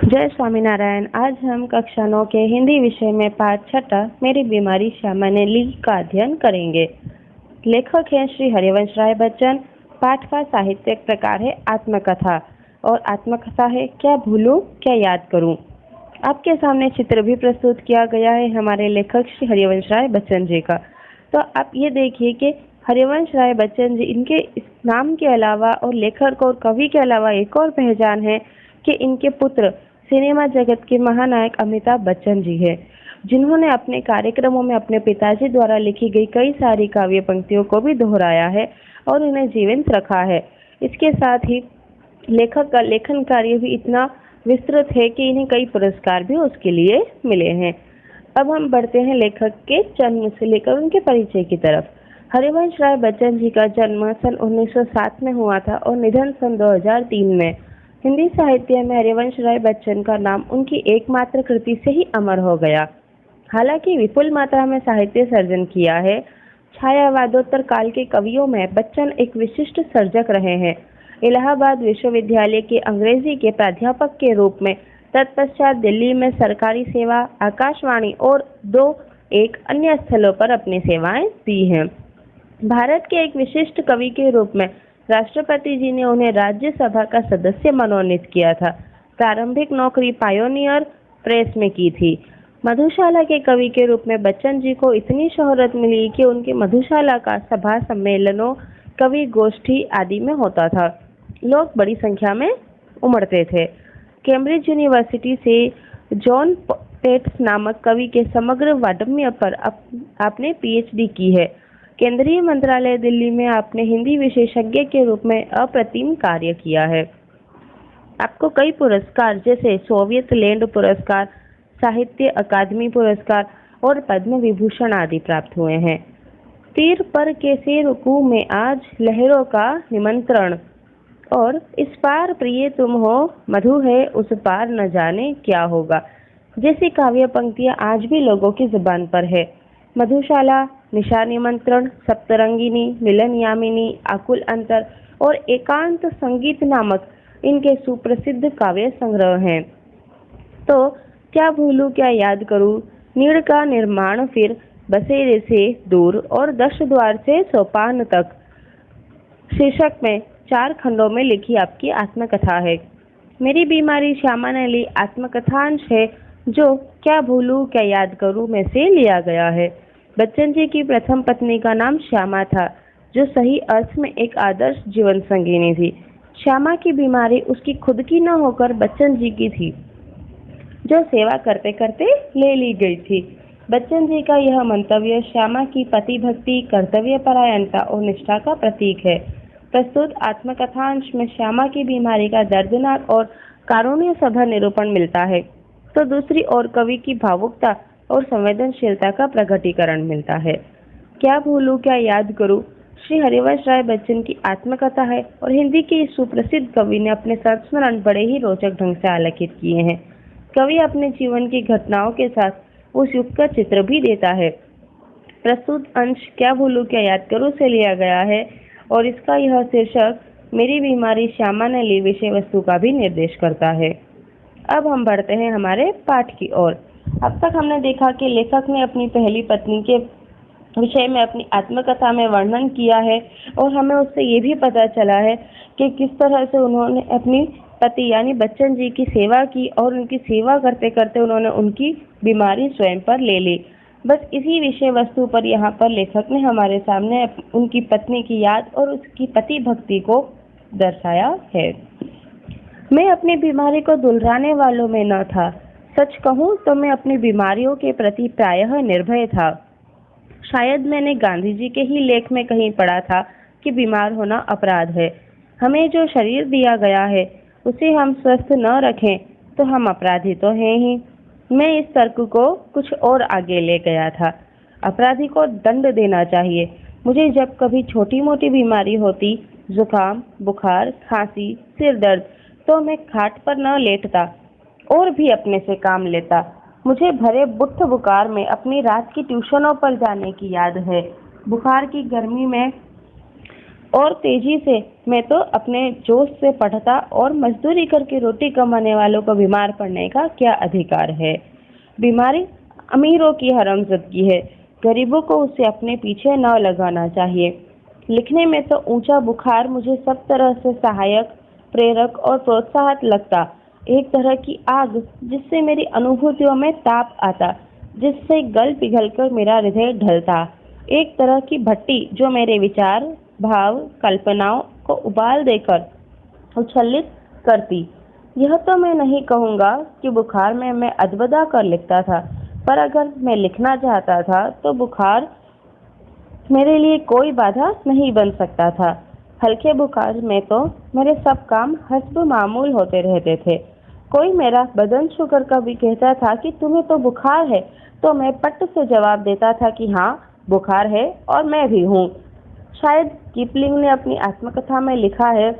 जय स्वामीनारायण। आज हम कक्षा 9 के हिंदी विषय में पाठ 6 मेरी बीमारी श्यामा ने ली का अध्ययन करेंगे। लेखक हैं श्री हरिवंश राय बच्चन। पाठ का साहित्यिक प्रकार है आत्मकथा और आत्मकथा है क्या भूलूं क्या याद करूं। आपके सामने चित्र भी प्रस्तुत किया गया है हमारे लेखक श्री हरिवंश राय बच्चन जी का। तो आप ये देखिए कि हरिवंश राय बच्चन जी, इनके इस नाम के अलावा और लेखक और कवि के अलावा एक और पहचान है कि इनके पुत्र सिनेमा जगत के महानायक अमिताभ बच्चन जी हैं, जिन्होंने अपने कार्यक्रमों में अपने पिताजी द्वारा लिखी गई कई सारी काव्य पंक्तियों को भी दोहराया है और उन्हें जीवंत रखा है। इसके साथ ही लेखक का लेखन कार्य भी इतना विस्तृत है कि इन्हें कई पुरस्कार भी उसके लिए मिले हैं। अब हम बढ़ते हैं लेखक के जन्म से लेकर उनके परिचय की तरफ। हरिवंश राय बच्चन जी का जन्म सन 1907 में हुआ था और निधन सन 2003 में। हिंदी साहित्य में हरिवंश राय बच्चन का नाम उनकी एकमात्र कृति से ही अमर हो गया। हालांकि विपुल मात्रा में साहित्य सर्जन किया है। छायावादोत्तर काल के कवियों में बच्चन एक विशिष्ट सर्जक रहे हैं। इलाहाबाद विश्वविद्यालय के अंग्रेजी के प्राध्यापक के रूप में, तत्पश्चात दिल्ली में सरकारी सेवा, आकाशवाणी और एक अन्य स्थलों पर अपनी सेवाएं दी हैं। भारत के एक विशिष्ट कवि के रूप में राष्ट्रपति जी ने उन्हें राज्यसभा का सदस्य मनोनीत किया था। प्रारंभिक नौकरी पायोनियर प्रेस में की थी। मधुशाला के कवि के रूप में बच्चन जी को इतनी शोहरत मिली कि उनके मधुशाला का सभा सम्मेलनों, कवि गोष्ठी आदि में होता था। लोग बड़ी संख्या में उमड़ते थे। कैम्ब्रिज यूनिवर्सिटी से जॉन पेट्स नामक कवि के समग्र वाङ्मय पर आपने पीएचडी की है। केंद्रीय मंत्रालय दिल्ली में आपने हिंदी विशेषज्ञ के रूप में अप्रतिम कार्य किया है। आपको कई पुरस्कार जैसे सोवियत लैंड पुरस्कार, साहित्य अकादमी पुरस्कार और पद्म विभूषण आदि प्राप्त हुए हैं। तीर पर कैसे रुकूं में आज लहरों का निमंत्रण, और इस पार प्रिय तुम हो, मधु है उस पार न जाने क्या होगा जैसी काव्य पंक्तियां आज भी लोगों की जुबान पर है। मधुशाला, निशा निमंत्रण, सप्तरंगिनी, मिलन यामिनी, आकुल अंतर और एकांत संगीत नामक इनके सुप्रसिद्ध काव्य संग्रह हैं। तो क्या भूलूं क्या याद करूं, नीड़ का निर्माण फिर बसेरे से दूर और 10 द्वार से सोपान तक शीर्षक में 4 खंडों में लिखी आपकी आत्मकथा है। मेरी बीमारी श्यामा ने ली आत्मकथांश है जो क्या भूलूं क्या याद करूं में से लिया गया है। बच्चन जी की प्रथम पत्नी का नाम श्यामा था, जो सही अर्थ में एक आदर्श जीवन संगिनी थी। श्यामा की बीमारी उसकी खुद की न होकर बच्चन जी की थी, जो सेवा करते करते ले ली गई थी। बच्चन जी का यह मंतव्य श्यामा की पति भक्ति, कर्तव्य परायणता और निष्ठा का प्रतीक है। प्रस्तुत आत्मकथांश में श्यामा की बीमारी का दर्दनाक और कारुण्य सभर निरूपण मिलता है, तो दूसरी ओर कवि की भावुकता और संवेदनशीलता का प्रकटीकरण मिलता है। क्या भूलूं क्या याद करूं श्री हरिवंश राय बच्चन की आत्मकथा है और हिंदी के इस सुप्रसिद्ध कवि ने अपने संस्मरण बड़े ही रोचक ढंग से आलेखित किए हैं। कवि अपने जीवन की घटनाओं के साथ उस युग का चित्र भी देता है। प्रस्तुत अंश क्या भूलूं क्या याद करूं से लिया गया है और इसका यह शीर्षक मेरी बीमारी श्यामा ने ली विषय वस्तु का भी निर्देश करता है। अब हम बढ़ते हैं हमारे पाठ की ओर। अब तक हमने देखा कि लेखक ने अपनी पहली पत्नी के विषय में अपनी आत्मकथा में वर्णन किया है और हमें उससे ये भी पता चला है कि किस तरह से उन्होंने अपनी पति यानी बच्चन जी की सेवा की और उनकी सेवा करते करते उन्होंने उनकी बीमारी स्वयं पर ले ली। बस इसी विषय वस्तु पर यहाँ पर लेखक ने हमारे सामने उनकी पत्नी की याद और उसकी पति भक्ति को दर्शाया है। मैं अपनी बीमारी को दुलराने वालों में न था। सच कहूँ तो मैं अपनी बीमारियों के प्रति प्रायः निर्भय था। शायद मैंने गांधी जी के ही लेख में कहीं पढ़ा था कि बीमार होना अपराध है। हमें जो शरीर दिया गया है उसे हम स्वस्थ न रखें तो हम अपराधी तो हैं ही। मैं इस तर्क को कुछ और आगे ले गया था। अपराधी को दंड देना चाहिए। मुझे जब कभी छोटी मोटी बीमारी होती, जुकाम, बुखार, खांसी, सिर दर्द, तो मैं खाट पर न लेटता और भी अपने से काम लेता। मुझे भरे बुट्ठ बुखार में अपनी रात की ट्यूशनों पर जाने की याद है। बुखार की गर्मी में और तेजी से मैं तो अपने जोश से पढ़ता और मजदूरी करके रोटी कमाने वालों को बीमार पड़ने का क्या अधिकार है। बीमारी अमीरों की हरामज़दगी है, गरीबों को उसे अपने पीछे न लगाना चाहिए। लिखने में तो ऊंचा बुखार मुझे सब तरह से सहायक, प्रेरक और प्रोत्साहक लगता, एक तरह की आग जिससे मेरी अनुभूतियों में ताप आता, जिससे गल पिघलकर मेरा हृदय ढलता, एक तरह की भट्टी जो मेरे विचार, भाव, कल्पनाओं को उबाल देकर उछलित करती। यह तो मैं नहीं कहूँगा कि बुखार में मैं अदबदा कर लिखता था, पर अगर मैं लिखना चाहता था तो बुखार मेरे लिए कोई बाधा नहीं बन सकता था। हल्के बुखार में तो मेरे सब काम हस्ब मामूल होते रहते थे। कोई मेरा बदन छूकर कभी कहता था कि तुम्हें तो बुखार है, तो मैं पट्ट से जवाब देता था कि हाँ, बुखार है और मैं भी हूँ। शायद कीपलिंग ने अपनी आत्मकथा में लिखा है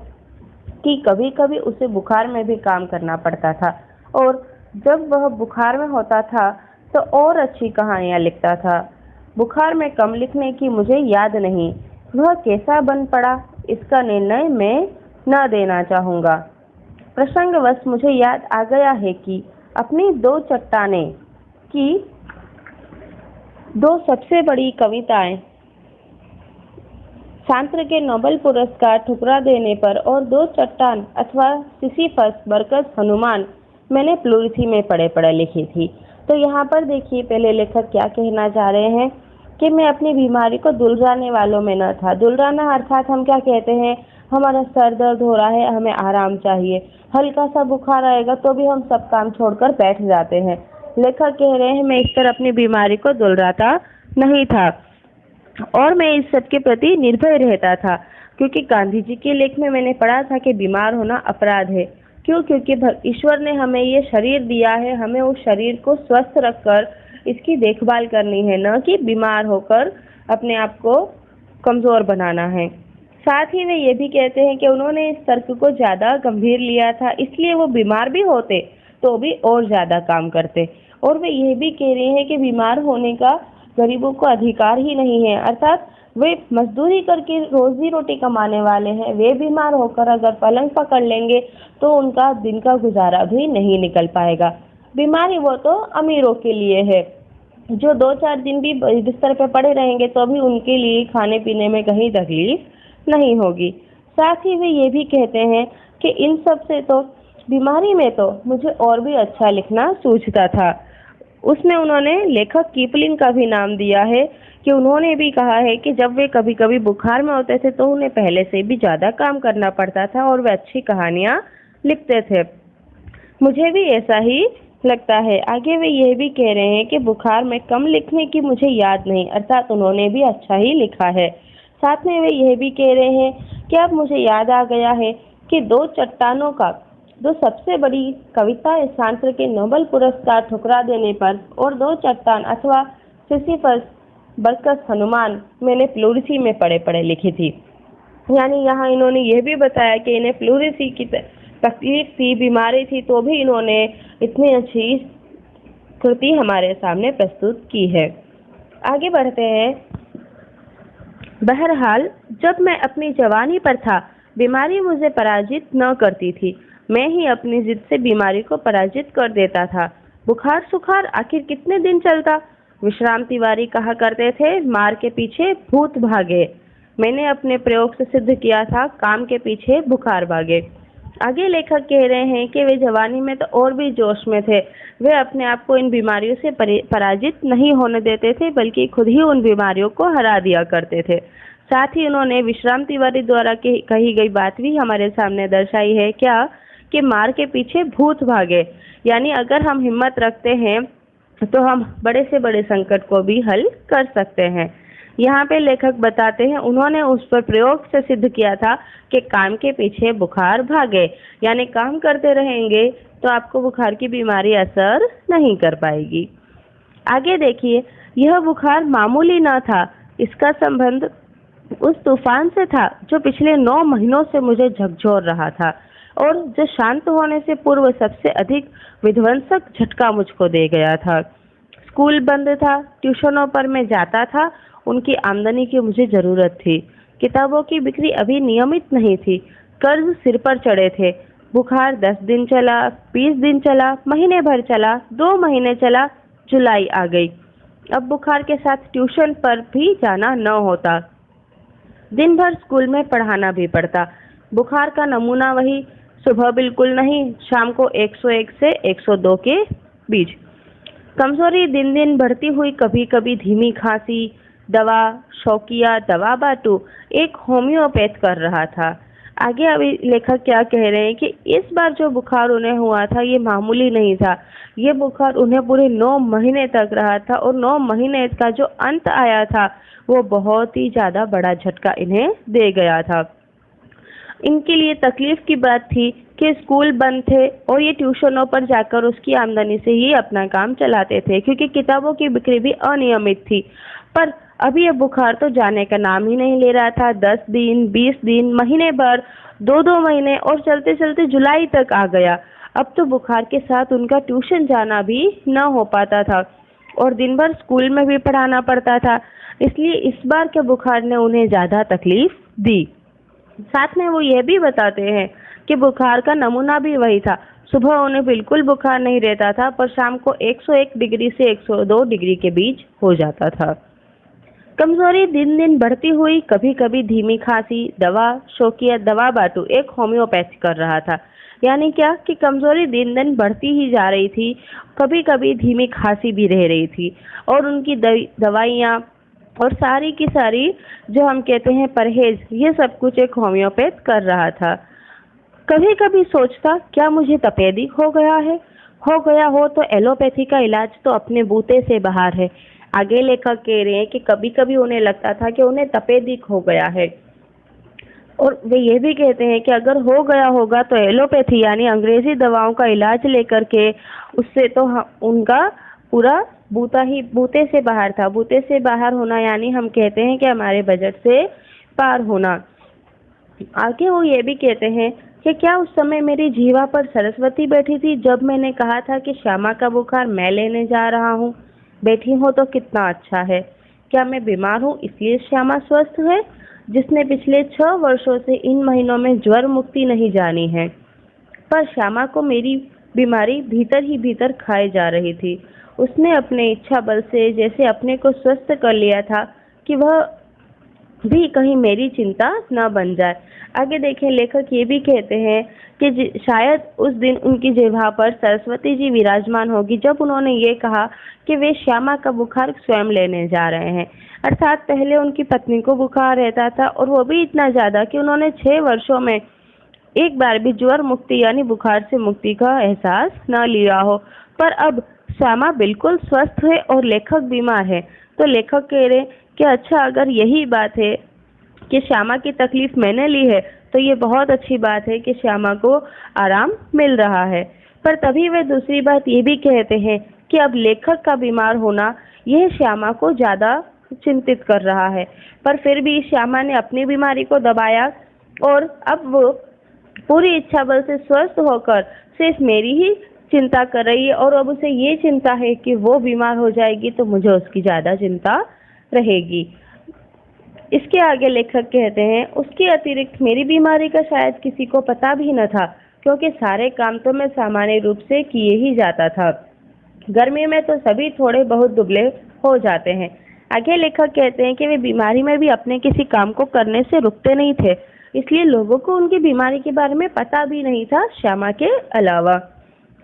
कि कभी कभी उसे बुखार में भी काम करना पड़ता था, और जब वह बुखार में होता था तो और अच्छी कहानियाँ लिखता था। बुखार में कम लिखने की मुझे याद नहीं, वह कैसा बन पड़ा इसका निर्णय मैं न देना चाहूँगा। प्रसंगवश मुझे याद आ गया है कि अपनी दो चट्टानें की दो सबसे बड़ी कविताएं सांत्र के नोबेल पुरस्कार ठुकरा देने पर और दो चट्टान अथवा सिसिफस, बरकस, हनुमान मैंने प्लूरथी में पढ़े पढ़े लिखी थी। तो यहाँ पर देखिए पहले लेखक क्या कहना चाह रहे हैं कि मैं अपनी बीमारी को दुलराने वालों में न था। दुलराना अर्थात हम क्या कहते हैं, हमारा सर दर्द हो रहा है, हमें आराम चाहिए, हल्का सा बुखार आएगा तो भी हम सब काम छोड़कर बैठ जाते हैं। लेखक कह रहे हैं मैं इस तरह अपनी बीमारी को दुलराता नहीं था और मैं इस सब के प्रति निर्भय रहता था, क्योंकि गांधी जी के लेख में मैंने पढ़ा था कि बीमार होना अपराध है। क्यों? क्योंकि ईश्वर ने हमें ये शरीर दिया है, हमें उस शरीर को स्वस्थ रखकर इसकी देखभाल करनी है, न कि बीमार होकर अपने आप को कमजोर बनाना है। साथ ही वे ये भी कहते हैं कि उन्होंने इस तर्क को ज्यादा गंभीर लिया था, इसलिए वो बीमार भी होते तो भी और ज्यादा काम करते। और वे ये भी कह रहे हैं कि बीमार होने का गरीबों को अधिकार ही नहीं है, अर्थात वे मजदूरी करके रोजी रोटी कमाने वाले हैं, वे बीमार होकर अगर पलंग पकड़ लेंगे तो उनका दिन का गुजारा भी नहीं निकल पाएगा। बीमारी वो तो अमीरों के लिए है, जो 2-4 दिन भी बिस्तर पे पड़े रहेंगे तो भी उनके लिए खाने पीने में कहीं तकलीफ नहीं होगी। साथ ही वे ये भी कहते हैं कि इन सब से तो बीमारी में तो मुझे और भी अच्छा लिखना सूझता था। उसमें उन्होंने लेखक कीपलिंग का भी नाम दिया है कि उन्होंने भी कहा है कि जब वे कभी कभी बुखार में होते थे तो उन्हें पहले से भी ज्यादा काम करना पड़ता था और वे अच्छी कहानियां लिखते थे। मुझे भी ऐसा ही लगता है। आगे वे यह भी कह रहे हैं कि बुखार में कम लिखने की मुझे याद नहीं, अर्थात उन्होंने भी अच्छा ही लिखा है। साथ में वे यह भी कह रहे हैं कि अब मुझे याद आ गया है कि दो चट्टानों का दो सबसे बड़ी कविता सांत्र के नोबेल पुरस्कार ठुकरा देने पर और दो चट्टान अथवा सिसिफस, बरकस, हनुमान मैंने प्लूरथी में पढ़े पढ़े लिखी थी। यानी यहाँ इन्होंने यह भी बताया कि इन्हें प्लूरथी की तकलीफ थी, बीमारी थी, तो भी इन्होंने इतनी अच्छी कृति हमारे सामने प्रस्तुत की है। आगे बढ़ते हैं। बहरहाल जब मैं अपनी जवानी पर था, बीमारी मुझे पराजित न करती थी, मैं ही अपनी जिद से बीमारी को पराजित कर देता था। बुखार सुखार आखिर कितने दिन चलता? विश्राम तिवारी कहा करते थे, मार के पीछे भूत भागे। मैंने अपने प्रयोग से सिद्ध किया था, काम के पीछे बुखार भागे। आगे लेखक कह रहे हैं कि वे जवानी में तो और भी जोश में थे, वे अपने आप को इन बीमारियों से पराजित नहीं होने देते थे, बल्कि खुद ही उन बीमारियों को हरा दिया करते थे। साथ ही उन्होंने विश्राम तिवारी द्वारा कही गई बात भी हमारे सामने दर्शाई है, क्या कि मार के पीछे भूत भागे, यानी अगर हम हिम्मत रखते हैं तो हम बड़े से बड़े संकट को भी हल कर सकते हैं। यहाँ पे लेखक बताते हैं उन्होंने उस पर प्रयोग से सिद्ध किया था कि काम के पीछे बुखार भागे, यानी काम करते रहेंगे तो आपको बुखार की बीमारी असर नहीं कर पाएगी। आगे देखिए, यह बुखार मामूली न था, इसका संबंध उस तूफान से था जो पिछले 9 महीनों से मुझे झकझोर रहा था और जो शांत होने से पूर्व सबसे अधिक विध्वंसक झटका मुझको दे गया था। स्कूल बंद था, ट्यूशनों पर मैं जाता था, उनकी आमदनी की मुझे जरूरत थी। किताबों की बिक्री अभी नियमित नहीं थी, कर्ज सिर पर चढ़े थे। बुखार 10 दिन चला, 20 दिन चला, महीने भर चला, 2 महीने चला, जुलाई आ गई। अब बुखार के साथ ट्यूशन पर भी जाना न होता, दिन भर स्कूल में पढ़ाना भी पड़ता। बुखार का नमूना वही, सुबह बिल्कुल नहीं, शाम को 101 से 102 के बीच। कमजोरी दिन दिन बढ़ती हुई, कभी कभी धीमी खांसी, दवा शौकिया दवा बाटू एक होम्योपैथ कर रहा था। आगे अभी लेखक क्या कह रहे हैं कि इस बार जो बुखार उन्हें हुआ था ये मामूली नहीं था। ये बुखार उन्हें पूरे 9 महीने तक रहा था और 9 महीने का जो अंत आया था वो बहुत ही ज्यादा बड़ा झटका इन्हें दे गया था। इनके लिए तकलीफ की बात थी कि स्कूल बंद थे और ये ट्यूशनों पर जाकर उसकी आमदनी से ही अपना काम चलाते थे, क्योंकि किताबों की बिक्री भी अनियमित थी। पर अभी ये बुखार तो जाने का नाम ही नहीं ले रहा था। 10 दिन, 20 दिन, महीने भर, 2-2 महीने और चलते चलते जुलाई तक आ गया। अब तो बुखार के साथ उनका ट्यूशन जाना भी न हो पाता था और दिन भर स्कूल में भी पढ़ाना पड़ता था। इसलिए इस बार के बुखार ने उन्हें ज्यादा तकलीफ दी। साथ में वो ये भी बताते हैं कि बुखार का नमूना भी वही था। सुबह उन्हें बिल्कुल बुखार नहीं रहता था, पर शाम को 101 डिग्री से 102 डिग्री के बीच हो जाता था। कमजोरी दिन दिन बढ़ती हुई, कभी कभी धीमी खांसी, दवा शौकिया दवा बाटू एक होम्योपैथ कर रहा था। यानी क्या कि कमजोरी दिन दिन बढ़ती ही जा रही थी, कभी कभी धीमी खांसी भी रह रही थी और उनकी दवाइयाँ और सारी की सारी जो हम कहते हैं परहेज, ये सब कुछ एक होम्योपैथ कर रहा था। कभी कभी सोचता, क्या मुझे तपेदिक हो गया है? हो गया हो तो एलोपैथी का इलाज तो अपने बूते से बाहर है। आगे लेखक कह रहे हैं कि कभी कभी उन्हें लगता था कि उन्हें तपेदिक हो गया है और वे ये भी कहते हैं कि अगर हो गया होगा तो एलोपैथी यानी अंग्रेजी दवाओं का इलाज लेकर के उससे तो उनका पूरा बूते से बाहर था। बूते से बाहर होना यानी हम कहते हैं कि हमारे बजट से पार होना। आगे वो ये भी कहते हैं कि क्या उस समय मेरी जीवा पर सरस्वती बैठी थी जब मैंने कहा था कि श्यामा का बुखार मैं लेने जा रहा हूँ? बैठी हो तो कितना अच्छा है। क्या मैं बीमार हूँ इसलिए श्यामा स्वस्थ है, जिसने पिछले 6 वर्षों से इन महीनों में ज्वर मुक्ति नहीं जानी है? पर श्यामा को मेरी बीमारी भीतर ही भीतर खाए जा रही थी। उसने अपने इच्छा बल से जैसे अपने को स्वस्थ कर लिया था कि वह भी कहीं मेरी चिंता न बन जाए। आगे देखें, लेखक ये भी कहते हैं कि शायद उस दिन उनकी जिह्वा पर सरस्वती जी विराजमान होगी जब उन्होंने ये कहा कि वे श्यामा का बुखार स्वयं लेने जा रहे हैं। अर्थात पहले उनकी पत्नी को बुखार रहता था और वो भी इतना ज्यादा कि उन्होंने 6 वर्षों में एक बार भी ज्वर मुक्ति यानी बुखार से मुक्ति का एहसास न लिया हो। पर अब श्यामा बिल्कुल स्वस्थ है और लेखक बीमार है। तो लेखक कह रहे कि अच्छा, अगर यही बात है कि श्यामा की तकलीफ मैंने ली है तो ये बहुत अच्छी बात है कि श्यामा को आराम मिल रहा है। पर तभी वे दूसरी बात ये भी कहते हैं कि अब लेखक का बीमार होना यह श्यामा को ज्यादा चिंतित कर रहा है। पर फिर भी श्यामा ने अपनी बीमारी को दबाया और अब वो पूरी इच्छा बल से स्वस्थ होकर सिर्फ मेरी ही चिंता कर रही है और अब उसे ये चिंता है कि वो बीमार हो जाएगी तो मुझे उसकी ज्यादा चिंता रहेगी। इसके आगे लेखक कहते हैं, उसके अतिरिक्त मेरी बीमारी का शायद किसी को पता भी न था, क्योंकि सारे काम तो मैं सामान्य रूप से किए ही जाता था। गर्मी में तो सभी थोड़े बहुत दुबले हो जाते हैं। आगे लेखक कहते हैं कि वे बीमारी में भी अपने किसी काम को करने से रुकते नहीं थे, इसलिए लोगों को उनकी बीमारी के बारे में पता भी नहीं था श्यामा के अलावा।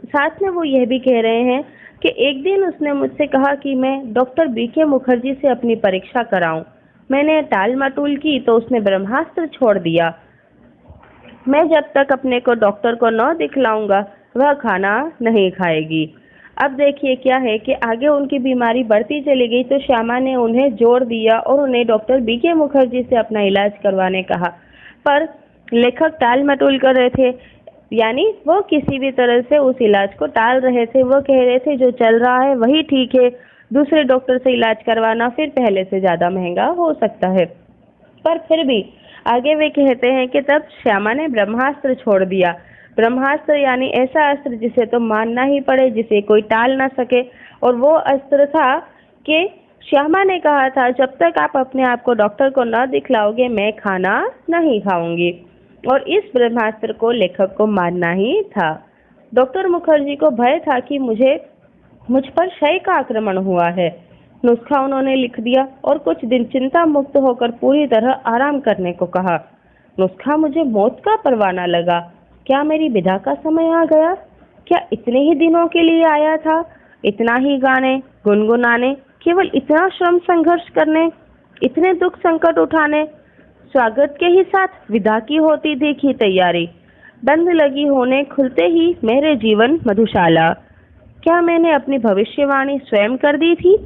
साथ में वो यह भी कह रहे हैं कि एक दिन उसने मुझसे कहा कि मैं डॉक्टर बीके मुखर्जी से अपनी परीक्षा कराऊं। मैंने टाल मटोल की तो उसने ब्रह्मास्त्र छोड़ दिया। मैं जब तक अपने को डॉक्टर को न दिखलाऊंगा वह खाना नहीं खाएगी। अब देखिए क्या है कि आगे उनकी बीमारी बढ़ती चली गई तो श्यामा ने उन्हें जोर दिया और उन्हें डॉक्टर बीके मुखर्जी से अपना इलाज करवाने कहा। पर लेखक टाल मटोल कर रहे थे, यानी वो किसी भी तरह से उस इलाज को टाल रहे थे। वो कह रहे थे जो चल रहा है वही ठीक है, दूसरे डॉक्टर से इलाज करवाना फिर पहले से ज्यादा महंगा हो सकता है। पर फिर भी आगे वे कहते हैं कि तब श्यामा ने ब्रह्मास्त्र छोड़ दिया। ब्रह्मास्त्र यानी ऐसा अस्त्र जिसे तो मानना ही पड़े, जिसे कोई टाल ना सके। और वो अस्त्र था कि श्यामा ने कहा था, जब तक आप अपने आप को डॉक्टर को न दिखलाओगे मैं खाना नहीं खाऊंगी। और इस ब्रह्मास्त्र को लेखक को मानना ही था। डॉक्टर मुखर्जी को भय था कि मुझ पर क्षय का आक्रमण हुआ है। नुस्खा उन्होंने लिख दिया और कुछ दिन चिंता मुक्त होकर पूरी तरह आराम करने को कहा। नुस्खा मुझे मौत का परवाना लगा। क्या मेरी विदा का समय आ गया? क्या इतने ही दिनों के लिए आया था? इतना ही गाने गुनगुनाने, केवल इतना श्रम संघर्ष करने, इतने दुख संकट उठाने, स्वागत के ही साथ विदा की होती देखी तैयारी, बंद लगी होने खुलते ही मेरे जीवन मधुशाला। क्या मैंने अपनी भविष्यवाणी स्वयं कर दी थी?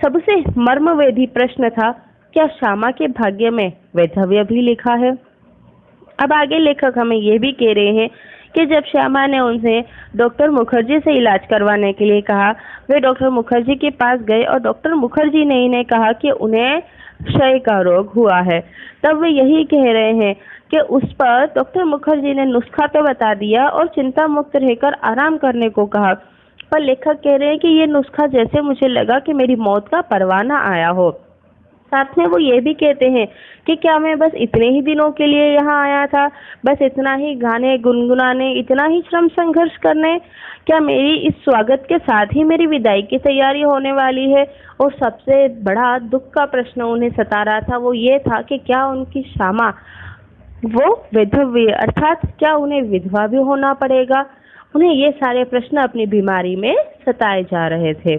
सबसे मर्मवेदी प्रश्न था, क्या श्यामा के भाग्य में वैधव्य भी लिखा है? अब आगे लेखक हमें ये भी कह रहे हैं कि जब श्यामा ने उनसे डॉक्टर मुखर्जी से इलाज करवाने के लिए कहा, वे डॉक्टर मुखर्जी के पास गए और डॉक्टर मुखर्जी ने इन्हें कहा कि उन्हें क्षय का रोग हुआ है। तब वे यही कह रहे हैं कि उस पर डॉक्टर मुखर्जी ने नुस्खा तो बता दिया और चिंता मुक्त रहकर आराम करने को कहा, पर लेखक कह रहे हैं कि ये नुस्खा जैसे मुझे लगा कि मेरी मौत का परवाना आया हो। साथ में वो ये भी कहते हैं कि क्या मैं बस इतने ही दिनों के लिए यहाँ आया था, बस इतना ही गाने गुनगुनाने, इतना ही श्रम संघर्ष करने? क्या मेरी इस स्वागत के साथ ही मेरी विदाई की तैयारी होने वाली है? और सबसे बड़ा दुख का प्रश्न उन्हें सता रहा था, वो ये था कि क्या उनकी श्यामा वो वैधव्य अर्थात क्या उन्हें विधवा भी होना पड़ेगा? उन्हें ये सारे प्रश्न अपनी बीमारी में सताए जा रहे थे।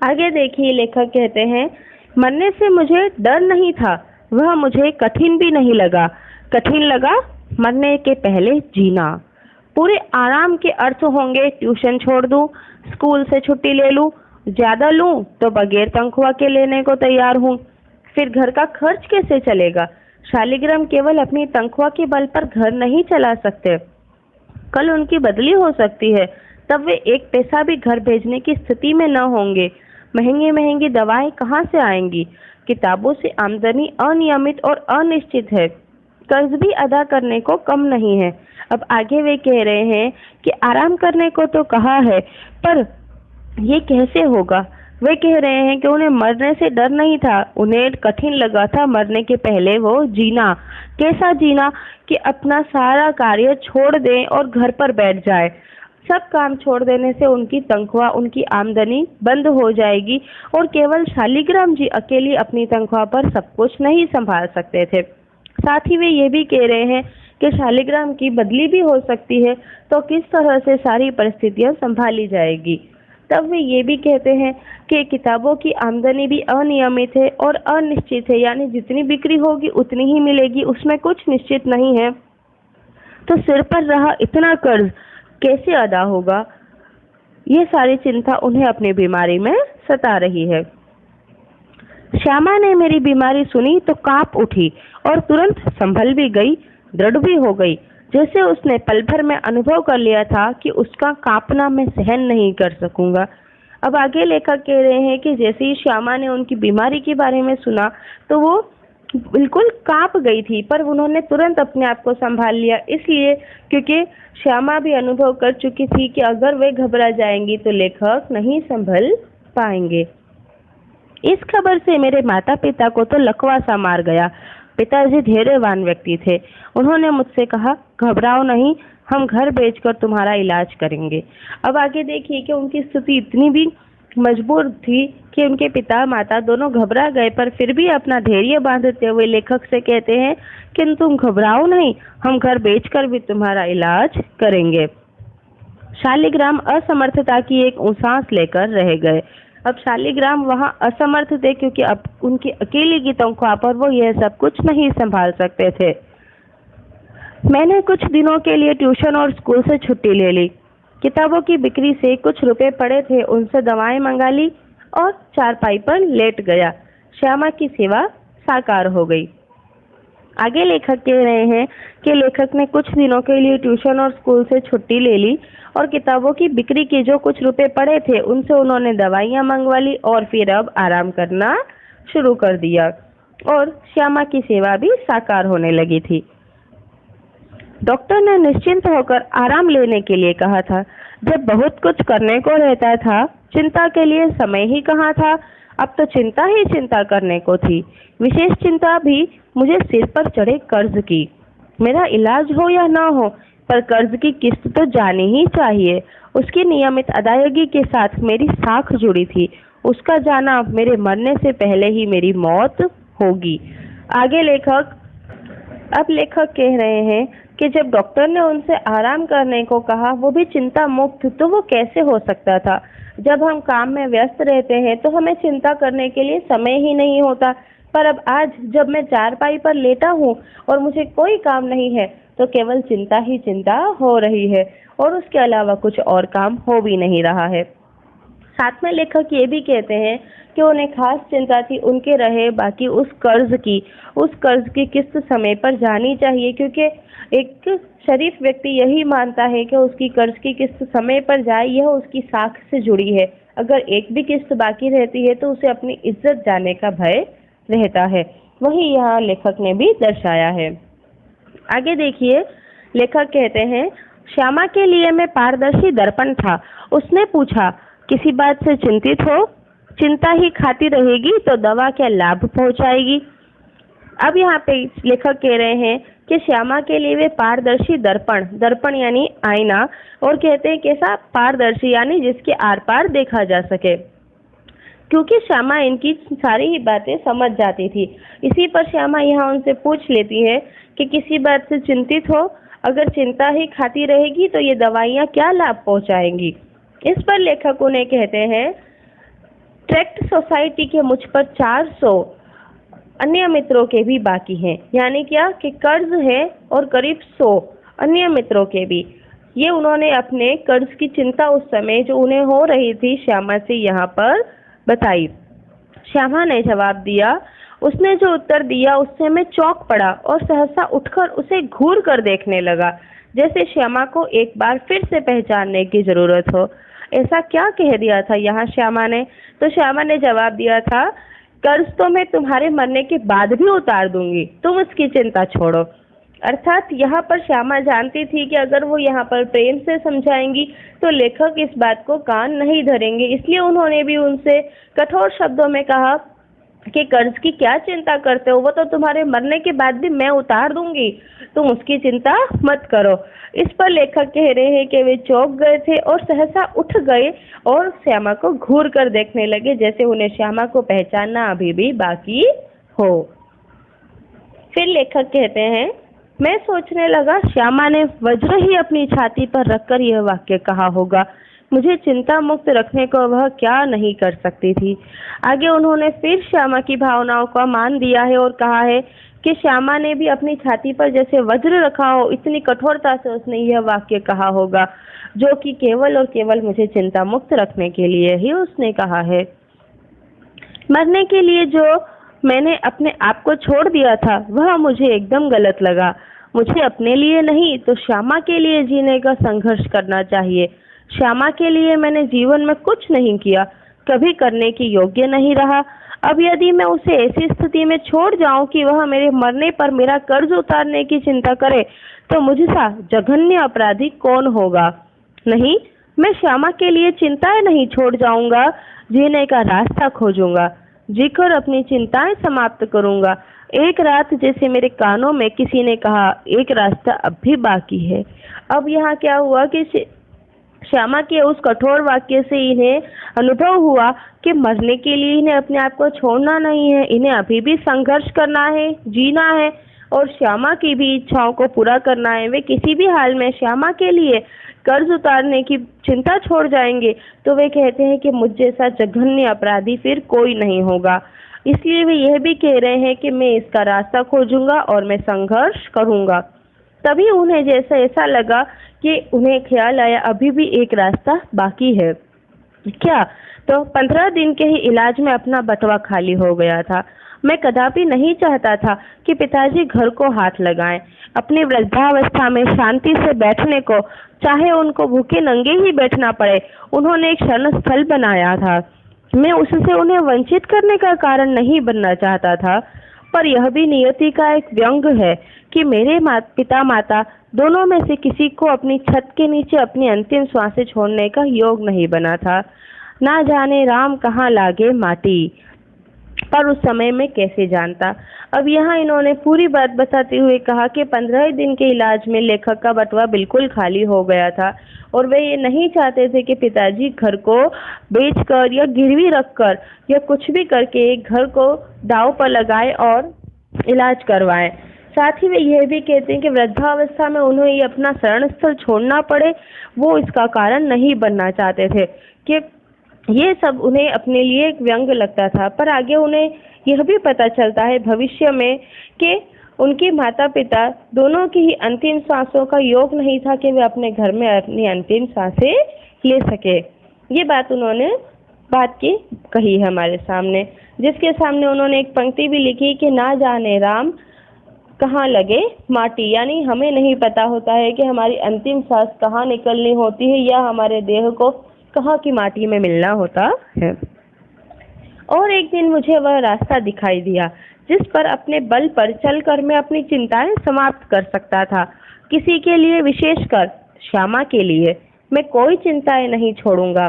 आगे देखिए, लेखक कहते हैं, मरने से मुझे डर नहीं था, वह मुझे कठिन भी नहीं लगा। कठिन लगा मरने के पहले जीना। पूरे आराम के अर्थ होंगे ट्यूशन छोड़ दूं, स्कूल से छुट्टी ले लूं, ज्यादा लूं तो बगैर तनख्वाह के लेने को तैयार हूं। फिर घर का खर्च कैसे चलेगा? शालिग्राम केवल अपनी तनख्वाह के बल पर घर नहीं चला सकते। कल उनकी बदली हो सकती है, तब वे एक पैसा भी घर भेजने की स्थिति में न होंगे। महंगी महंगी दवाएं कहाँ से आएंगी? किताबों से आमदनी अनियमित और अनिश्चित है। कर्ज भी अदा करने को कम नहीं है। अब आगे वे कह रहे हैं कि आराम करने को तो कहा है, पर ये कैसे होगा? वे कह रहे हैं कि उन्हें मरने से डर नहीं था, उन्हें कठिन लगा था मरने के पहले वो जीना। कैसा जीना? कि अपना सारा कार्य छोड़ दें और घर पर बैठ जाए। सब काम छोड़ देने से उनकी तनख्वाह, उनकी आमदनी बंद हो जाएगी और केवल शालिग्राम जी अकेली अपनी तनख्वाह पर सब कुछ नहीं संभाल सकते थे। साथ ही वे ये भी कह रहे हैं कि शालिग्राम की बदली भी हो सकती है, तो किस तरह से सारी परिस्थितियां संभाली जाएगी। तब वे ये भी कहते हैं कि किताबों की आमदनी भी अनियमित है और अनिश्चित है, यानी जितनी बिक्री होगी उतनी ही मिलेगी, उसमें कुछ निश्चित नहीं है। तो सिर पर रहा इतना कर्ज कैसे अदा होगा? ये सारी चिंता उन्हें अपनी बीमारी में सता रही है। श्यामा ने मेरी बीमारी सुनी तो कांप उठी और तुरंत संभल भी गई, दृढ़ भी हो गई, जैसे उसने पल भर में अनुभव कर लिया था कि उसका कांपना मैं सहन नहीं कर सकूंगा। अब आगे लेखक कह रहे हैं कि जैसे ही श्यामा ने उनकी बीमारी के बारे में सुना तो वो बिल्कुल कांप गई थी, पर उन्होंने तुरंत अपने आप को संभाल लिया, इसलिए क्योंकि श्यामा भी अनुभव कर चुकी थी कि अगर वे घबरा जाएंगी तो लेखक नहीं संभल पाएंगे। इस खबर से मेरे माता पिता को तो लकवा सा मार गया। पिताजी धैर्यवान व्यक्ति थे। उन्होंने मुझसे कहा, घबराओ नहीं, हम घर भेजकर तुम्हारा इलाज करेंगे। अब आगे देखिए कि उनकी स्थिति इतनी भी मजबूर थी कि उनके पिता माता दोनों घबरा गए, पर फिर भी अपना धैर्य बांधते हुए लेखक से कहते हैं कि तुम घबराओ नहीं, हम घर भेजकर भी तुम्हारा इलाज करेंगे। शालिग्राम असमर्थता की एक सांस लेकर रह गए। अब शालिग्राम वहां असमर्थ थे क्योंकि अब उनकी अकेले की तनख्वाह पर वो यह सब कुछ नहीं संभाल सकते थे। मैंने कुछ दिनों के लिए ट्यूशन और स्कूल से छुट्टी ले ली। किताबों की बिक्री से कुछ रुपए पड़े थे, उनसे दवाएं मंगा ली और चारपाई पर लेट गया। श्यामा की सेवा साकार हो गई। आगे लेखक कह रहे हैं कि लेखक ने कुछ दिनों के लिए ट्यूशन और स्कूल से छुट्टी ले ली और किताबों की बिक्री के जो कुछ रुपए पड़े थे उनसे उन्होंने दवाइयां मंगवा ली और फिर अब आराम करना शुरू कर दिया और श्यामा की सेवा भी साकार होने लगी थी। डॉक्टर ने निश्चिंत होकर आराम लेने के लिए कहा था। जब बहुत कुछ करने को रहता था, चिंता के लिए समय ही कहाँ था। अब तो चिंता ही चिंता करने को थी। विशेष चिंता भी मुझे सिर पर चढ़े कर्ज की। मेरा इलाज हो या ना हो, पर कर्ज की किस्त तो जानी ही चाहिए। उसकी नियमित अदायगी के साथ मेरी साख जुड़ी थी। उसका जाना मेरे मरने से पहले ही मेरी मौत होगी। आगे लेखक कह रहे हैं कि जब डॉक्टर ने उनसे आराम करने को कहा, वो भी चिंता मुक्त, तो वो कैसे हो सकता था? जब हम काम में व्यस्त रहते हैं तो हमें चिंता करने के लिए समय ही नहीं होता। पर अब आज जब मैं चारपाई पर लेटा हूँ और मुझे कोई काम नहीं है, तो केवल चिंता ही चिंता हो रही है और उसके अलावा कुछ और काम हो भी नहीं रहा है। साथ में लेखक ये भी कहते हैं कि उन्हें खास चिंता थी उनके रहे बाकी उस कर्ज की किस्त समय पर जानी चाहिए, क्योंकि एक शरीफ व्यक्ति यही मानता है कि उसकी कर्ज की किस्त समय पर जाए, यह उसकी साख से जुड़ी है। अगर एक भी किस्त बाकी रहती है तो उसे अपनी इज्जत जाने का भय रहता है। वही यहाँ लेखक ने भी दर्शाया है। आगे देखिए, लेखक कहते हैं, श्यामा के लिए मैं पारदर्शी दर्पण था। उसने पूछा, किसी बात से चिंतित हो? चिंता ही खाती रहेगी तो दवा क्या लाभ पहुंचाएगी? अब यहाँ पे लेखक कह रहे हैं कि श्यामा के लिए वे पारदर्शी दर्पण यानी आईना, और कहते हैं कैसा? पारदर्शी यानी जिसके आर पार देखा जा सके, क्योंकि श्यामा इनकी सारी ही बातें समझ जाती थी। इसी पर श्यामा यहाँ उनसे पूछ लेती है कि किसी बात से चिंतित हो? अगर चिंता ही खाती रहेगी तो ये दवाइयाँ क्या लाभ पहुंचाएंगी? इस पर लेखक उन्हें कहते हैं, ट्रैक्ट सोसाइटी के मुझ पर 400 अन्य मित्रों के भी बाकी हैं। यानी क्या कि कर्ज है और करीब 100 अन्य मित्रों के भी। ये उन्होंने अपने कर्ज की चिंता उस समय जो उन्हें हो रही थी श्यामा से यहाँ पर बताई। श्यामा ने जवाब दिया। उसने जो उत्तर दिया उससे मैं चौंक पड़ा और सहसा उठकर उसे घूर कर देखने लगा, जैसे श्यामा को एक बार फिर से पहचानने की जरूरत हो। ऐसा क्या कह दिया था यहाँ श्यामा ने? तो श्यामा ने जवाब दिया था, कर्ज तो मैं तुम्हारे मरने के बाद भी उतार दूंगी, तुम उसकी चिंता छोड़ो। अर्थात यहाँ पर श्यामा जानती थी कि अगर वो यहाँ पर प्रेम से समझाएंगी तो लेखक इस बात को कान नहीं धरेंगे, इसलिए उन्होंने भी उनसे कठोर शब्दों में कहा कि कर्ज की क्या चिंता करते हो, वो तो तुम्हारे मरने के बाद भी मैं उतार दूंगी, तुम उसकी चिंता मत करो। इस पर लेखक कह रहे हैं कि वे चौंक गए थे और सहसा उठ गए और श्यामा को घूर कर देखने लगे, जैसे उन्हें श्यामा को पहचानना अभी भी बाकी हो। फिर लेखक कहते हैं, मैं सोचने लगा श्यामा ने वज्र ही अपनी छाती पर रखकर यह वाक्य कहा होगा। मुझे चिंता मुक्त रखने को वह क्या नहीं कर सकती थी। आगे उन्होंने फिर श्यामा की भावनाओं का मान दिया है और कहा है कि श्यामा ने भी अपनी छाती पर जैसे वज्र रखा हो, इतनी कठोरता से उसने यह वाक्य कहा होगा, जो कि केवल और केवल मुझे चिंता मुक्त रखने के लिए ही उसने कहा है। मरने के लिए जो मैंने अपने आप को छोड़ दिया था वह मुझे एकदम गलत लगा। मुझे अपने लिए नहीं तो श्यामा के लिए जीने का संघर्ष करना चाहिए। श्यामा के लिए मैंने जीवन में कुछ नहीं किया, कभी करने की योग्य नहीं रहा। अब यदि मैं उसे ऐसी स्थिति में छोड़ जाऊं कि वह मेरे मरने पर मेरा कर्ज उतारने की चिंता करे, तो मुझसे जघन्य अपराधी कौन होगा? नहीं, मैं श्यामा के लिए चिंताएं नहीं छोड़ जाऊंगा, जीने का रास्ता खोजूंगा, जीकर अपनी चिंताएं समाप्त करूंगा। एक रात जैसे मेरे कानों में किसी ने कहा, एक रास्ता अब भी बाकी है। अब यहाँ क्या हुआ कि श्यामा के उस कठोर वाक्य से इन्हें अनुभव हुआ कि मरने के लिए इन्हें अपने आप को छोड़ना नहीं है, इन्हें अभी भी संघर्ष करना है, जीना है और श्यामा की भी इच्छाओं को पूरा करना है। वे किसी भी हाल में श्यामा के लिए कर्ज उतारने की चिंता छोड़ जाएंगे तो वे कहते हैं कि मुझ जैसा जघन्य अपराधी फिर कोई नहीं होगा। इसलिए वे यह भी कह रहे हैं कि मैं इसका रास्ता खोजूंगा और मैं संघर्ष करूंगा। तभी उन्हें जैसा ऐसा लगा कि उन्हें ख्याल आया अभी भी एक रास्ता बाकी है। क्या? तो 15 दिन के ही इलाज में अपना बटवा खाली हो गया था। मैं कदापि नहीं चाहता था कि पिताजी घर को हाथ लगाएं। अपनी वृद्धावस्था में शांति से बैठने को, चाहे उनको भूखे नंगे ही बैठना पड़े, उन्होंने एक शरण स्थल बनाया था। मैं उससे उन्हें वंचित करने का कारण नहीं बनना चाहता था, पर यह भी नियति का एक व्यंग है कि मेरे पिता माता दोनों में से किसी को अपनी छत के नीचे अपनी अंतिम श्वासें छोड़ने का योग नहीं बना था। ना जाने राम कहाँ लागे माटी, पर उस समय में कैसे जानता। अब यहाँ इन्होंने पूरी बात बताते हुए कहा कि 15 दिन के इलाज में लेखक का बटुआ बिल्कुल खाली हो गया था और वे ये नहीं चाहते थे कि पिताजी घर को बेचकर या गिरवी रखकर या कुछ भी करके घर को दांव पर लगाए और इलाज करवाएं। साथ ही वे यह भी कहते हैं कि वृद्धावस्था में उन्हें ये अपना शरण स्थल छोड़ना पड़े, वो इसका कारण नहीं बनना चाहते थे कि ये सब उन्हें अपने लिए एक व्यंग लगता था। पर आगे उन्हें यह भी पता चलता है भविष्य में कि उनके माता पिता दोनों की ही अंतिम सांसों का योग नहीं था कि वे अपने घर में अपनी अंतिम सांसें ले सके। ये बात उन्होंने बात की कही है हमारे सामने, जिसके सामने उन्होंने एक पंक्ति भी लिखी कि ना जाने राम कहाँ लगे माटी, यानी हमें नहीं पता होता है कि हमारी अंतिम सांस कहाँ निकलनी होती है या हमारे देह को कहाँ की माटी में मिलना होता है। और एक दिन मुझे वह रास्ता दिखाई दिया जिस पर अपने बल पर चलकर मैं अपनी चिंताएं समाप्त कर सकता था। किसी के लिए, विशेषकर श्यामा के लिए, मैं कोई चिंताएं नहीं छोड़ूंगा।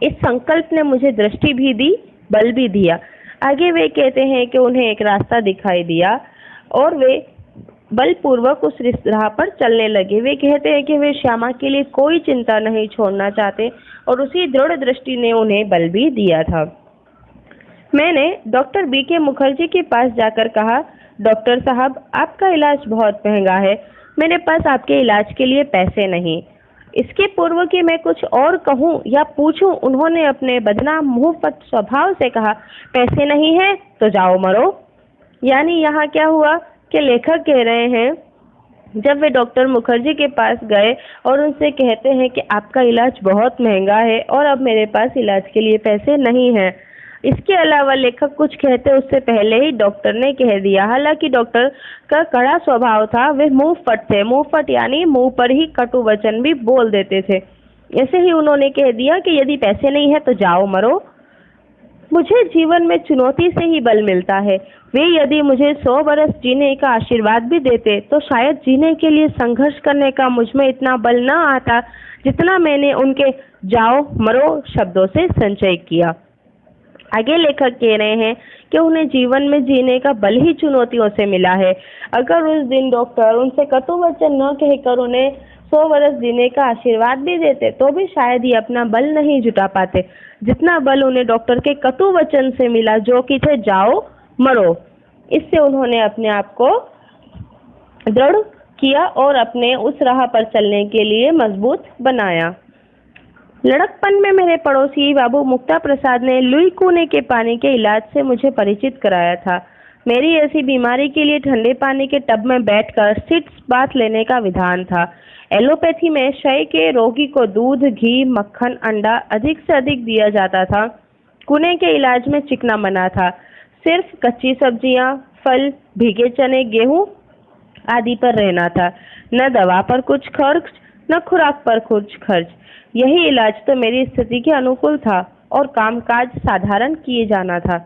इस संकल्प ने मुझे दृष्टि भी दी, बल भी दिया। आगे वे कहते हैं कि उन्हें एक रास्ता दिखाई दिया और वे बलपूर्वक उस राह पर चलने लगे। वे कहते हैं कि वे श्यामा के लिए कोई चिंता नहीं छोड़ना चाहते और उसी दृढ़ दृष्टि ने उन्हें बल भी दिया था। मैंने डॉक्टर बीके मुखर्जी के पास जाकर कहा, डॉक्टर साहब, आपका इलाज बहुत महंगा है, मेरे पास आपके इलाज के लिए पैसे नहीं। इसके पूर्व कि मैं कुछ और कहूँ या पूछूं, उन्होंने अपने बदनाम मुंहफट स्वभाव से कहा, पैसे नहीं है तो जाओ मरो। यानी यहाँ क्या हुआ कि लेखक कह रहे हैं, जब वे डॉक्टर मुखर्जी के पास गए और उनसे कहते हैं कि आपका इलाज बहुत महंगा है और अब मेरे पास इलाज के लिए पैसे नहीं हैं। इसके अलावा लेखक कुछ कहते उससे पहले ही डॉक्टर ने कह दिया। हालांकि डॉक्टर का कड़ा स्वभाव था, वे मुंहफट थे। मुंहफट यानी मुंह पर ही कटु वचन भी बोल देते थे। ऐसे ही उन्होंने कह दिया कि यदि पैसे नहीं है तो जाओ मरो। मुझे जीवन में चुनौती से ही बल मिलता है। वे यदि मुझे 100 बरस जीने का आशीर्वाद भी देते तो शायद जीने के लिए संघर्ष करने का मुझ में इतना बल न आता जितना मैंने उनके जाओ मरो शब्दों से संचय किया। आगे लेखक कह रहे हैं कि उन्हें जीवन में जीने का बल ही चुनौतियों से मिला है। अगर उस दिन डॉक्टर उनसे कटु वचन न कहकर उन्हें 100 वर्ष जीने का आशीर्वाद भी देते तो भी शायद ही अपना बल नहीं जुटा पाते जितना बल उन्हें डॉक्टर के कटु वचन से मिला, जो कि थे जाओ मरो। इससे उन्होंने अपने आप को दृढ़ किया और अपने उस राह पर चलने के लिए मजबूत बनाया। लड़कपन में मेरे पड़ोसी बाबू मुक्ता प्रसाद ने लुई कूने के पानी के इलाज से मुझे परिचित कराया था। मेरी ऐसी बीमारी के लिए ठंडे पानी के टब में बैठकर सिट्स बाथ लेने का विधान था। एलोपैथी में क्षय के रोगी को दूध, घी, मक्खन, अंडा अधिक से अधिक दिया जाता था। कूने के इलाज में चिकना मना था। सिर्फ कच्ची सब्जियां, फल, भीगे चने, गेहूं आदि पर रहना था। न दवा पर कुछ खर्च, न खुराक पर कुछ खर्च। यही इलाज तो मेरी स्थिति के अनुकूल था और कामकाज साधारण किए जाना था।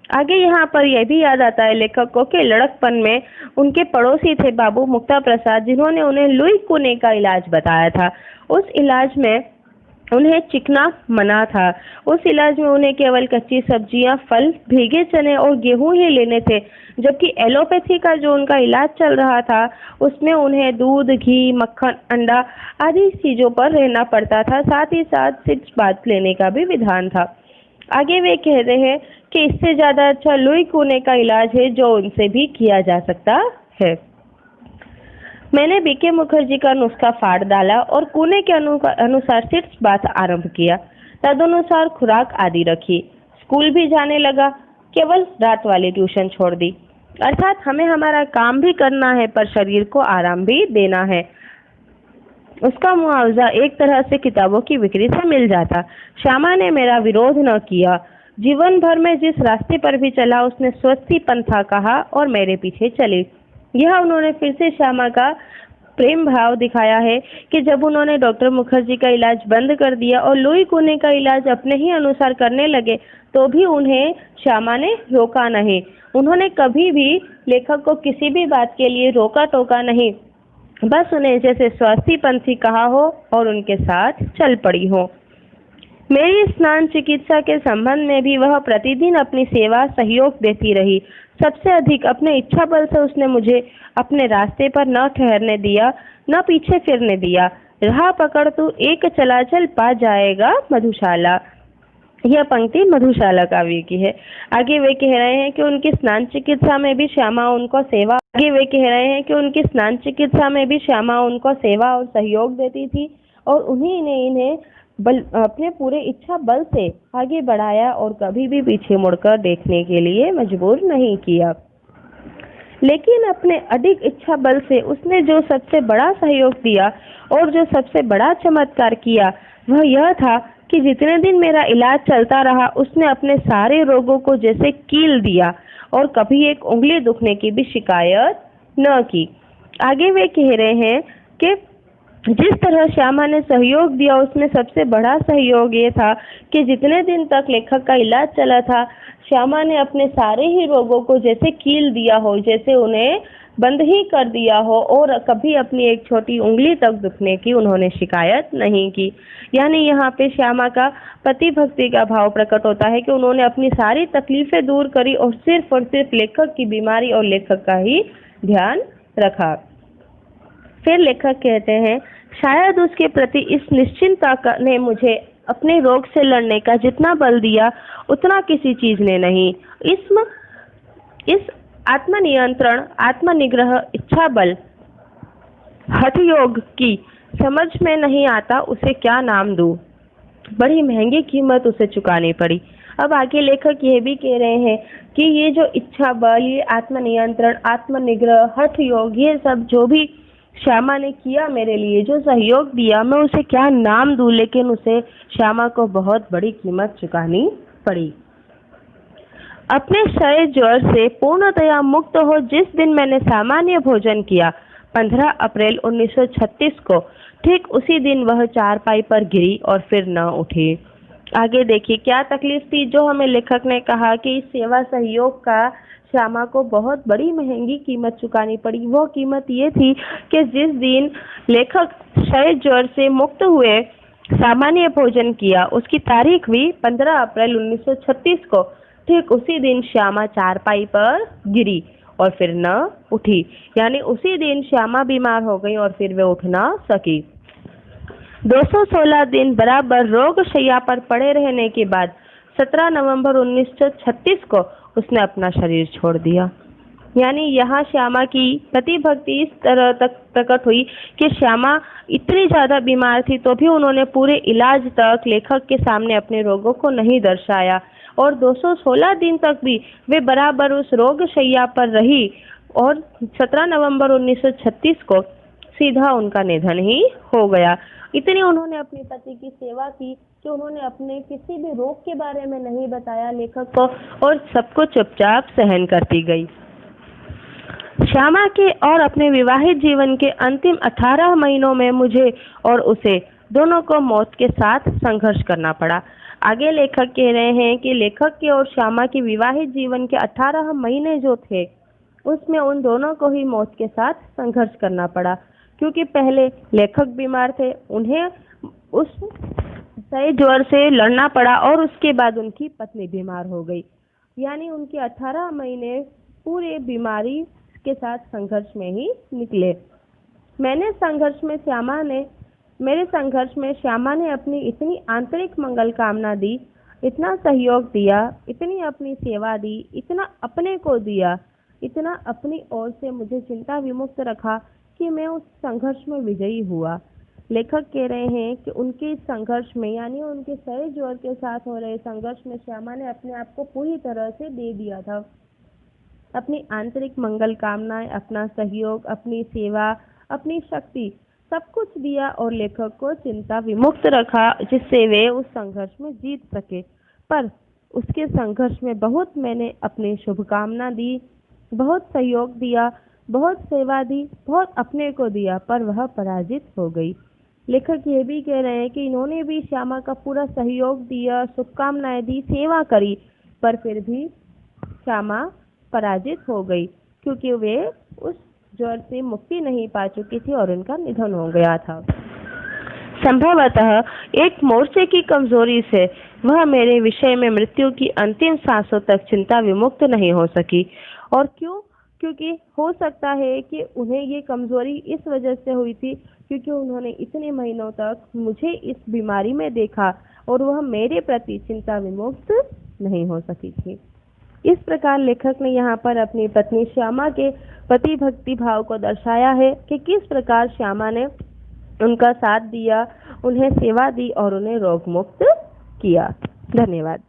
आगे यहाँ पर यह भी याद आता है लेखक को कि लड़कपन में उनके पड़ोसी थे बाबू मुक्ता प्रसाद, जिन्होंने उन्हें लुई कूने का इलाज बताया था। उस इलाज में उन्हें चिकना मना था। उस इलाज में उन्हें केवल कच्ची सब्जियां, फल, भीगे चने और गेहूं ही लेने थे, जबकि एलोपैथी का जो उनका इलाज चल रहा था उसमें उन्हें दूध, घी, मक्खन, अंडा आदि चीजों पर रहना पड़ता था। साथ ही साथ सिट्स बाथ लेने का भी विधान था। आगे वे कह रहे हैं कि इससे ज्यादा अच्छा लुई कूने का इलाज है जो उनसे भी किया जा सकता है। मैंने बीके मुखर्जी का नुस्खा फाड़ डाला और कूने के अनुसार सिट्स बाथ आरंभ किया। तदनुसार खुराक आदि रखी। स्कूल भी जाने लगा, केवल रात वाली ट्यूशन छोड़ दी। अर्थात हमें हमारा काम भी करना है पर शरीर को आराम भी देना है। उसका मुआवजा एक तरह से किताबों की बिक्री से मिल जाता। श्यामा ने मेरा विरोध न किया। जीवन भर में जिस रास्ते पर भी चला उसने स्वस्ति पंथा कहा और मेरे पीछे चली। यह उन्होंने फिर से श्यामा का प्रेम भाव दिखाया है कि जब उन्होंने डॉक्टर मुखर्जी का इलाज बंद कर दिया और लुई कूने का इलाज अपने ही अनुसार करने लगे तो भी उन्हें श्यामा ने रोका नहीं। उन्होंने कभी भी लेखक को किसी भी बात के लिए रोका टोका नहीं, बस उन्हें जैसे स्वास्थ्य पंथी कहा हो और उनके साथ चल पड़ी हो। मेरी स्नान चिकित्सा के संबंध में भी वह प्रतिदिन अपनी सेवा सहयोग देती रही। सबसे अधिक अपने इच्छा बल से उसने मुझे अपने रास्ते पर न ठहरने दिया, न पीछे फिरने दिया। राह पकड़ तू एक चला चल पा जाएगा मधुशाला। यह पंक्ति मधुशाला काव्य की है। आगे वे कह रहे हैं कि उनकी स्नान चिकित्सा में भी श्यामा उनको सेवा और सहयोग देती थी और उन्हीं ने इन्हें अपने पूरे इच्छा बल से आगे बढ़ाया और कभी भी पीछे मुड़कर देखने के लिए मजबूर नहीं किया। लेकिन अपने अडिग इच्छा बल से उसने जो सबसे बड़ा सहयोग दिया और जो सबसे बड़ा चमत्कार किया वह यह था कि जितने दिन मेरा इलाज चलता रहा उसने अपने सारे रोगों को जैसे कील दिया और कभी एक उंगली दुखने की भी शिकायत न की। आगे वे कह रहे हैं कि जिस तरह श्यामा ने सहयोग दिया उसमें सबसे बड़ा सहयोग ये था कि जितने दिन तक लेखक का इलाज चला था श्यामा ने अपने सारे ही रोगों को जैसे कील दिया हो, जैसे उन्हें बंद ही कर दिया हो और कभी अपनी एक छोटी उंगली तक दुखने की उन्होंने शिकायत नहीं की। यानी यहाँ पे श्यामा का पति भक्ति का भाव प्रकट होता है कि उन्होंने अपनी सारी तकलीफें दूर करी और सिर्फ लेखक की बीमारी और लेखक का ही ध्यान रखा। फिर लेखक कहते हैं, शायद उसके प्रति इस निश्चिंतता ने मुझे अपने रोग से लड़ने का जितना बल दिया उतना किसी चीज ने नहीं। इस आत्मनियंत्रण, आत्मनिग्रह, इच्छा बल, हठ योग की समझ में नहीं आता उसे क्या नाम दूं। बड़ी महंगी कीमत उसे चुकानी पड़ी। अब आगे लेखक ये भी कह रहे हैं कि ये जो इच्छा बल, ये आत्मनियंत्रण, आत्मनिग्रह, हठ योग, ये सब जो भी श्यामा ने किया मेरे लिए, जो सहयोग दिया, मैं उसे क्या नाम दूं, लेकिन उसे श्यामा को बहुत बड़ी कीमत चुकानी पड़ी। अपने क्षय ज्वर से पूर्णतया मुक्त हो जिस दिन मैंने सामान्य भोजन किया 15 अप्रैल 1936 को, ठीक उसी दिन वह चारपाई पर गिरी और फिर न उठी। आगे देखिए क्या तकलीफ थी जो हमें लेखक ने कहा कि इस सेवा सहयोग का श्यामा को बहुत बड़ी महंगी कीमत चुकानी पड़ी। वो कीमत ये थी कि जिस दिन लेखक क्षय ज्वर से मुक्त हुए, सामान्य भोजन किया, उसकी तारीख भी 15 अप्रैल 1936 को, ठीक उसी दिन श्यामा चारपाई पर गिरी और फिर न उठी। यानी उसी दिन श्यामा बीमार हो गई और फिर वे उठ ना सकी। 216 दिन बराबर रोग शैया पर पड़े रहने के बाद 17 नवंबर 1936 को उसने अपना शरीर छोड़ दिया। यानी यहाँ श्यामा की पति भक्ति इस तरह तक प्रकट हुई कि श्यामा इतनी ज्यादा बीमार थी तो भी उन्होंने पूरे इलाज तक लेखक के सामने अपने रोगों को नहीं दर्शाया और 216 दिन तक भी वे बराबर उस रोग शैया पर रही और 17 नवंबर 1936 को सीधा उनका निधन ही हो गया। इतनी उन्होंने अपने पति की सेवा की कि उन्होंने अपने किसी भी रोग के बारे में नहीं बताया लेखक को और सबको चुपचाप सहन करती गई। श्यामा के और अपने विवाहित जीवन के अंतिम 18 महीनों में मुझे और उसे दोनों को मौत के साथ संघर्ष करना पड़ा। आगे लेखक कह रहे हैं कि लेखक के और श्यामा के विवाहित जीवन के 18 महीने जो थे उसमें उन दोनों को ही मौत के साथ संघर्ष करना पड़ा, क्योंकि पहले लेखक बीमार थे, उन्हें उस क्षय ज्वर से लड़ना पड़ा और उसके बाद उनकी पत्नी बीमार हो गई। यानी उनके 18 महीने पूरे बीमारी के साथ संघर्ष में ही निकले। मेरे संघर्ष में श्यामा ने अपनी इतनी आंतरिक मंगल कामना दी, इतना सहयोग दिया, इतनी अपनी सेवा दी, इतना अपने को दिया, इतना अपनी ओर से मुझे चिंता विमुक्त रखा कि मैं उस संघर्ष में विजयी हुआ। लेखक कह रहे हैं कि उनके इस संघर्ष में, यानी उनके क्षय ज्वर के साथ हो रहे संघर्ष में, श्यामा ने अपने आप को पूरी तरह से दे दिया था। अपनी आंतरिक मंगल कामनाएं, अपना सहयोग, अपनी सेवा, अपनी शक्ति, सब कुछ दिया और लेखक को चिंता विमुक्त रखा जिससे वे उस संघर्ष में जीत सके। पर उसके संघर्ष में बहुत मैंने अपनी शुभकामना दी, बहुत सहयोग दिया, बहुत सेवा दी, बहुत अपने को दिया, पर वह पराजित हो गई। लेखक ये भी कह रहे हैं कि इन्होंने भी श्यामा का पूरा सहयोग दिया, शुभकामनाएं दी, सेवा करी, पर फिर भी श्यामा पराजित हो गई क्योंकि वे उस ज्वर से मुक्ति नहीं पा चुकी थी और उनका निधन हो गया था। संभवतः एक मोर्चे की कमजोरी से वह मेरे विषय में मृत्यु की अंतिम सांसों तक चिंता विमुक्त नहीं हो सकी। और क्यों? क्योंकि हो सकता है कि उन्हें ये कमजोरी इस वजह से हुई थी क्योंकि उन्होंने इतने महीनों तक मुझे इस बीमारी में देखा और वह मेरे प्रति चिंता विमुक्त नहीं हो सकी थी। इस प्रकार लेखक ने यहाँ पर अपनी पत्नी श्यामा के पति भक्ति भाव को दर्शाया है कि किस प्रकार श्यामा ने उनका साथ दिया, उन्हें सेवा दी और उन्हें रोग मुक्त किया। धन्यवाद।